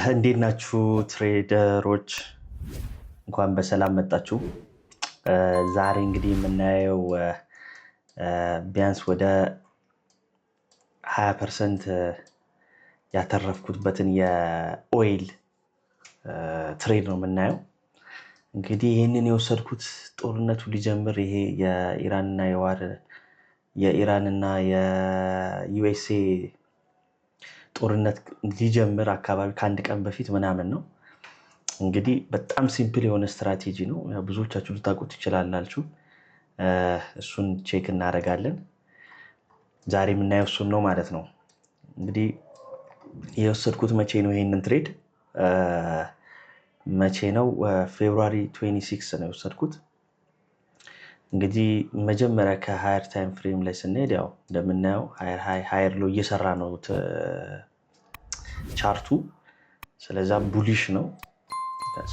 እንዴት ናችሁ ትሬደሮች? እንኳን በሰላም መጣችሁ። ዛሬ እንግዲህ የምናየው ቢያንስ ወደ 20% ያተረፍኩበትን የኦይል ትሬድ ነው የምናየው። እንግዲህ ይህንን የወሰድኩት ጦርነቱ ሊጀምር ይሄ የኢራንና የዩኤስኤ ጦርነት ሊጀምር አካባቢ ከአንድ ቀን በፊት ምናምን ነው። እንግዲህ በጣም ሲምፕል የሆነ ስትራቴጂ ነው። ብዙዎቻችሁ ልታውቁት ትችላላችሁ። እሱን ቼክ እናደርጋለን። ዛሬ የምናየው እሱን ነው ማለት ነው። እንግዲህ የወሰድኩት መቼ ነው? ይሄንን ትሬድ መቼ ነው? ፌብሩዋሪ 26 ነው የወሰድኩት። እንግዲህ መጀመሪያ ከሃየር ታይም ፍሬም ላይ ስንሄድ ያው እንደምናየው ሃየር ሎ እየሰራ ነው ቻርቱ። ስለዛ ቡሊሽ ነው።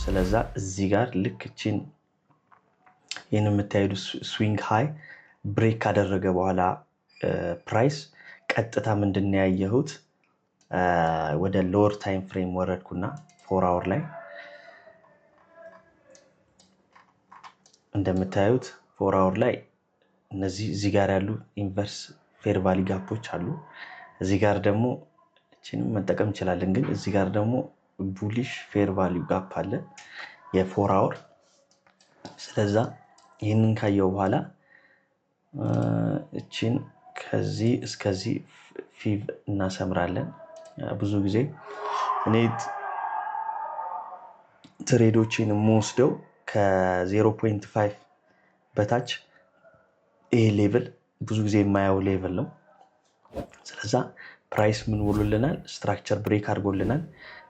ስለዛ እዚህ ጋር ልክ እችን ይህን የምታሄዱ ስዊንግ ሃይ ብሬክ ካደረገ በኋላ ፕራይስ ቀጥታ ምንድን ያየሁት ወደ ሎወር ታይም ፍሬም ወረድኩና 4 አወር ላይ እንደምታዩት 4 አወር ላይ እዚህ ጋር ያሉ ኢንቨርስ ፌር ቫሊ ጋፖች አሉ። እዚህ ጋር ደግሞ እችንም መጠቀም እንችላለን፣ ግን እዚህ ጋር ደግሞ ቡሊሽ ፌር ቫሊ ጋፕ አለ የ4 አወር። ስለዛ ይህንን ካየው በኋላ እችን ከዚህ እስከዚህ ፊቭ እናሰምራለን። ብዙ ጊዜ እኔ ትሬዶችን የምወስደው ከ0.5 በታች ይሄ ሌቭል ብዙ ጊዜ የማየው ሌቭል ነው። ስለዛ ፕራይስ ምን ውሉልናል? ስትራክቸር ብሬክ አድርጎልናል።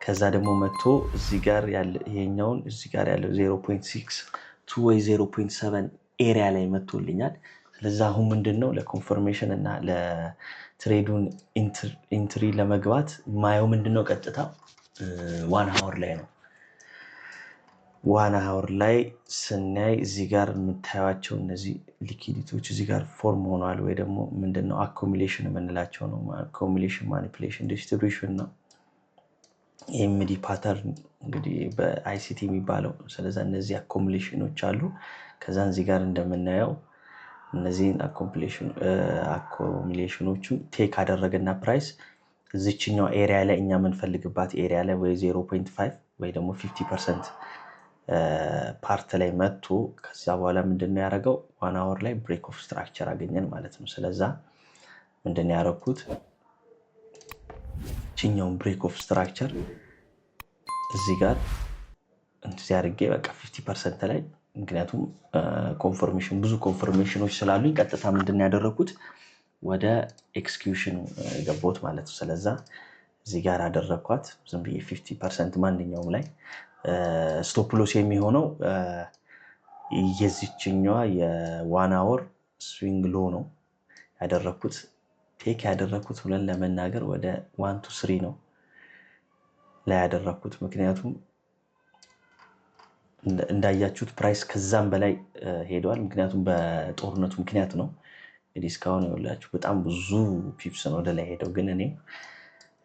ከዛ ደግሞ መጥቶ እዚህ ጋር ያለ ይሄኛውን እዚህ ጋር ያለው 0.62 ወይ 0.7 ኤሪያ ላይ መጥቶልኛል። ስለዛ አሁን ምንድነው ለኮንፈርሜሽን እና ለትሬዱን ኢንትሪ ለመግባት ማየው ምንድነው ቀጥታ 1 አወር ላይ ነው። 1 አወር ላይ ስናይ እዚህ ጋር የምታዩቸው እነዚህ ሊኪዲቲዎች እዚህ ጋር ፎርም ሆኗል፣ ወይ ደግሞ ምንድነው አኮሚሌሽን የምንላቸው ነው። አኮሚሌሽን ማኒፕሌሽን ዲስትሪቢዩሽን ነው ኤምዲ ፓተርን እንግዲህ በአይሲቲ የሚባለው። ስለዛ እነዚህ አኮሚሌሽኖች አሉ። ከዛን እዚህ ጋር እንደምናየው እነዚህን አኮሚሌሽኖቹን ቴክ አደረገና ፕራይስ እዚችኛው ኤሪያ ላይ እኛ የምንፈልግባት ኤሪያ ላይ ወይ 0.5 ወይ ደግሞ 50% ፓርት ላይ መጥቶ ከዛ በኋላ ምንድነው ያደረገው 1 አወር ላይ ብሬክ ኦፍ ስትራክቸር አገኘን ማለት ነው። ስለዛ ምንድነው ያደረኩት ችኛውን ብሬክ ኦፍ ስትራክቸር እዚህ ጋር እንደዚህ አድርጌ በቃ 50% ላይ፣ ምክንያቱም ኮንፈርሜሽን ብዙ ኮንፈርሜሽኖች ስላሉኝ ቀጥታ ምንድነው ያደረኩት ወደ ኤክስኪዩሽን ገባሁት ማለት ነው። ስለዛ እዚህ ጋር አደረኳት ዝም ብዬ 50% ማንኛውም ላይ። ስቶፕ ሎስ የሚሆነው የዚችኛዋ የ1 አወር ስዊንግ ሎ ነው ያደረኩት። ቴክ ያደረኩት ብለን ለመናገር ወደ 1 to 3 ነው ላይ ያደረኩት። ምክንያቱም እንዳያችሁት ፕራይስ ከዛም በላይ ሄደዋል። ምክንያቱም በጦርነቱ ምክንያት ነው። እንግዲህ እስካሁን ይኸውላችሁ በጣም ብዙ ፒፕስ ነው ወደ ላይ ሄደው፣ ግን እኔ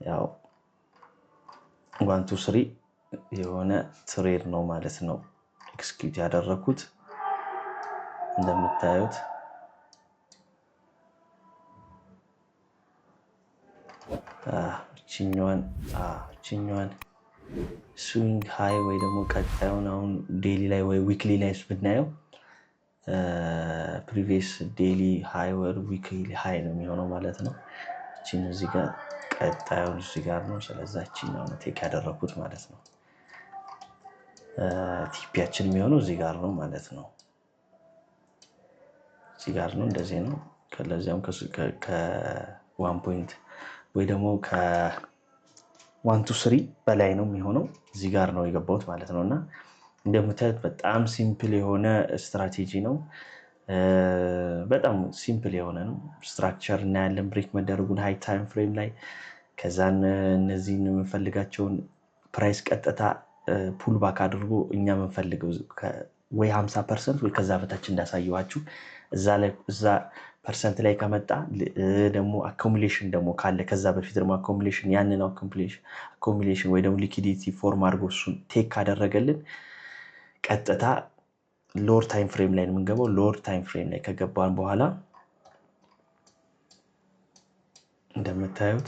ያው 1 to 3 የሆነ ትሬድ ነው ማለት ነው ኤክስኪዩት ያደረኩት። እንደምታዩት ችኛዋን ስዊንግ ሃይ ወይ ደግሞ ቀጣዩን አሁን ዴሊ ላይ ወይ ዊክሊ ላይ ብናየው ፕሪቪየስ ዴሊ ሃይ ወይ ዊክሊ ሃይ ነው የሚሆነው ማለት ነው። እቺን እዚህ ጋር ቀጣዩን እዚህ ጋር ነው። ስለዛ እቺኛውን ቴክ ያደረኩት ማለት ነው። ቲፒያችን የሚሆነው እዚህ ጋር ነው ማለት ነው። እዚህ ጋር ነው፣ እንደዚህ ነው። ከለዚያም ከ1 ፖይንት ወይ ደግሞ ከ1 to 3 በላይ ነው የሚሆነው። እዚህ ጋር ነው የገባሁት ማለት ነው። እና እንደምታዩት በጣም ሲምፕል የሆነ ስትራቴጂ ነው። በጣም ሲምፕል የሆነ ነው። ስትራክቸር እናያለን ብሬክ መደረጉን ሃይ ታይም ፍሬም ላይ። ከዛን እነዚህን የምንፈልጋቸውን ፕራይስ ቀጥታ ፑል ባክ አድርጎ እኛ የምንፈልገው ወይ 50% ወይ ከዛ በታች እንዳሳየዋችሁ እዛ ፐርሰንት ላይ ከመጣ ደግሞ አኮሙሌሽን ደግሞ ካለ ከዛ በፊት ደግሞ አኮሙሌሽን ያንን አኮሙሌሽን ወይ ደግሞ ሊኪዲቲ ፎርም አድርጎ እሱን ቴክ ካደረገልን ቀጥታ ሎወር ታይም ፍሬም ላይ የምንገባው። ሎወር ታይም ፍሬም ላይ ከገባን በኋላ እንደምታዩት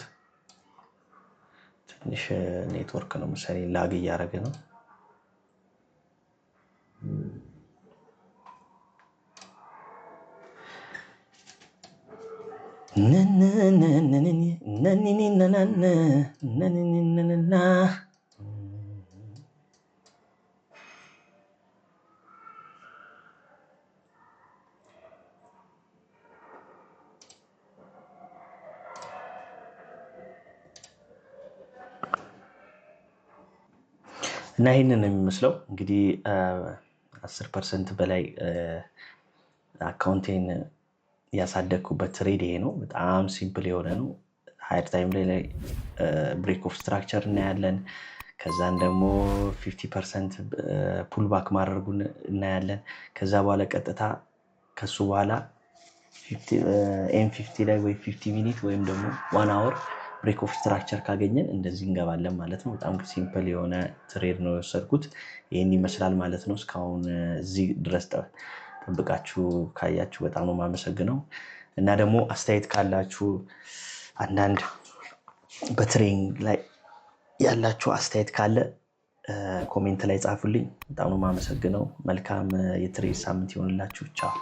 ትንሽ ኔትወርክ ነው መሰለኝ ላግ እያደረገ ነው። እና ይህንን ነው የሚመስለው እንግዲህ 10% በላይ አካውንቴን ያሳደግኩበት ትሬድ ይሄ ነው። በጣም ሲምፕል የሆነ ነው። ሃየር ታይም ላይ ብሬክ ኦፍ ስትራክቸር እናያለን። ከዛን ደግሞ 50% ፑልባክ ማድረጉን እናያለን። ከዛ በኋላ ቀጥታ ከሱ በኋላ ኤም50 ላይ ወይ 50 ሚኒት ወይም ደግሞ 1 አወር ብሬክ ኦፍ ስትራክቸር ካገኘን እንደዚህ እንገባለን ማለት ነው። በጣም ሲምፕል የሆነ ትሬድ ነው የወሰድኩት። ይህን ይመስላል ማለት ነው። እስካሁን እዚህ ድረስ ጠብቃችሁ ካያችሁ በጣም ነው የማመሰግነው። እና ደግሞ አስተያየት ካላችሁ አንዳንድ በትሬኒንግ ላይ ያላችሁ አስተያየት ካለ ኮሜንት ላይ ጻፉልኝ። በጣም ነው የማመሰግነው። መልካም የትሬድ ሳምንት ይሆንላችሁ። ቻው